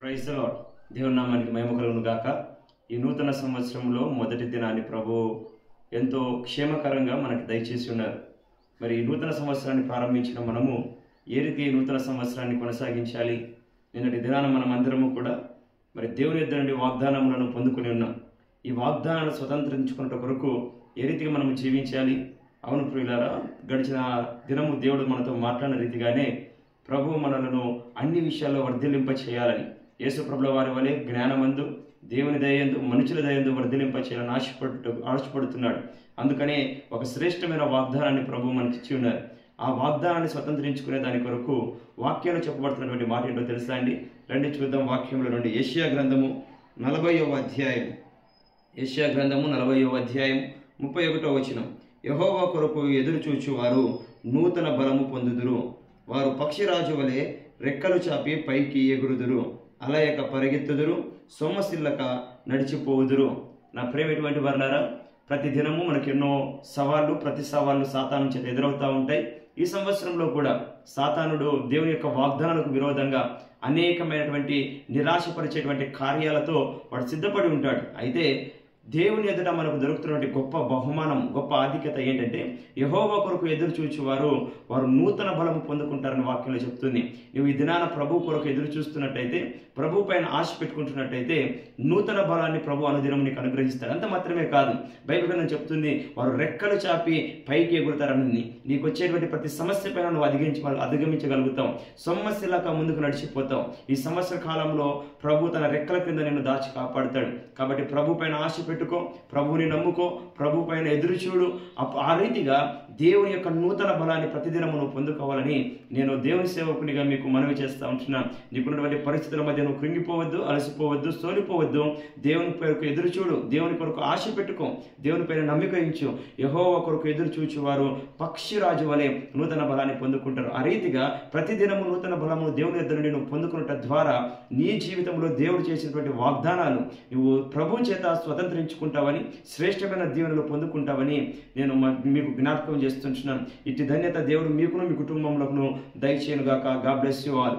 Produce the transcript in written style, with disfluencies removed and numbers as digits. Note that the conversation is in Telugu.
Praise the lord. దేవుని నామానికి మహిమ కలుగును గాక. ఈ నూతన సంవత్సరంలో మొదటి దినాన్ని ప్రభు ఎంతో క్షేమకరంగా మనకి దయచేసి ఉన్నారు. మరి ఈ నూతన సంవత్సరాన్ని ప్రారంభించిన మనము ఏ రీతి ఈ నూతన సంవత్సరాన్ని కొనసాగించాలి? నిన్నటి దినాన మనం అందరము కూడా మరి దేవుని యొద్ద నుండి వాగ్దానములను పొందుకుని ఉన్నాం. ఈ వాగ్దానాలను స్వతంత్రించుకున్న కొరకు ఏ రీతిగా మనము జీవించాలి? అవును ప్రియులారా, గడిచిన దినము దేవుడు మనతో మాట్లాడిన రీతిగానే ప్రభు మనలను అన్ని విషయాల్లో వర్ధిల్లింప చేయాలని, యేసు ప్రభుల వారి వలె జ్ఞానమందు, దేవుని దయందు, మనుషుల దయందు వర్ధిల్లింప చేయాలని ఆశపడుతున్నాడు. అందుకనే ఒక శ్రేష్టమైన వాగ్దానాన్ని ప్రభు మనకి ఇచ్చి ఉన్నారు. ఆ వాగ్దానాన్ని స్వతంత్రించుకునే దాని కొరకు వాక్యంలో చెప్పబడుతున్నటువంటి మాట ఏంటో తెలుసా అండి? రండి చూద్దాం. వాక్యంలో నుండి యెషయా గ్రంథము 40వ అధ్యాయం, యెషయా గ్రంథము 40వ అధ్యాయం 31వ వచనం. యెహోవా కొరకు ఎదురు చూచువారు నూతన బలము పొందుదురు, వారు పక్షిరాజు వలె రెక్కలు చాపి పైకి ఎగురుదురు, అలయక పరిగెత్తుదురు, సొమ్మసిల్లక నడిచిపోవుదురు. నా ప్రేమ ఎటువంటి వర్లారా, ప్రతి దినము మనకి ఎన్నో సవాళ్ళు, ప్రతి సవాళ్ళు సాతాను చేత ఎదురవుతూ ఉంటాయి. ఈ సంవత్సరంలో కూడా సాతానుడు దేవుని యొక్క వాగ్దానాలకు విరోధంగా అనేకమైనటువంటి నిరాశపరిచేటువంటి కార్యాలతో వాడు సిద్ధపడి ఉంటాడు. అయితే దేవుని ఎదుట మనకు దొరుకుతున్నటువంటి గొప్ప బహుమానం, గొప్ప ఆధిక్యత ఏంటంటే యెహోవా కొరకు ఎదురు చూచువారు వారు నూతన బలము పొందుకుంటారని వాక్యంలో చెప్తుంది. నువ్వు ఈ దినాన ప్రభు కొరకు ఎదురు చూస్తున్నట్టయితే, ప్రభు పైన ఆశ పెట్టుకుంటున్నట్టయితే నూతన బలాన్ని ప్రభు అనుదినం నీకు అనుగ్రహిస్తాడు. అంత మాత్రమే కాదు, బైబిల్ గ్రంథం చెప్తుంది వారు రెక్కలు చాపి పైకి ఎగురుతారని. నీకు వచ్చేటువంటి ప్రతి సమస్య పైన నువ్వు అధిగమించగలుగుతావు, సమస్యలాగా ముందుకు నడిచిపోతావు. ఈ సంవత్సర కాలంలో ప్రభు తన రెక్కల కింద నిన్ను దాచి కాపాడుతాడు. కాబట్టి ప్రభు పైన ఆశ పెట్టుకో, ప్రభువుని నమ్ముకో, ప్రభు పైన ఎదురు చూడు. ఆ రీతిగా దేవుని యొక్క నూతన బలాన్ని ప్రతిదినము నువ్వు పొందుకోవాలని నేను దేవుని సేవకునిగా మీకు మనవి చేస్తూ ఉంటున్నాను. నీకున్నటువంటి పరిస్థితుల మధ్య నువ్వు కృంగిపోవద్దు, అలసిపోవద్దు, సోలిపోవద్దు. దేవుని కొరకు ఎదురు చూడు, దేవుని కొరకు ఆశ పెట్టుకో, దేవుని పైన నమ్మిక ఉంచు. యెహోవా కొరకు ఎదురు చూచువారు పక్షిరాజు వలె నూతన బలాన్ని పొందుకుంటారు. ఆ రీతిగా ప్రతిదినము నూతన బలము దేవుని యొద్ద నుండి నువ్వు పొందుకున్నట ద్వారా నీ జీవితంలో దేవుడు చేసినటువంటి వాగ్దానాలు నువ్వు ప్రభు చేత స్వతంత్రించుకుంటావని, శ్రేష్టమైన దీవెనలు పొందుకుంటావని నేను మీకు జ్ఞాపకం చేస్తుంటున్నాను. ఇట్టి ధన్యత దేవుడు మీకును మీ కుటుంబంలోను దయచేయను గాక. God bless you all.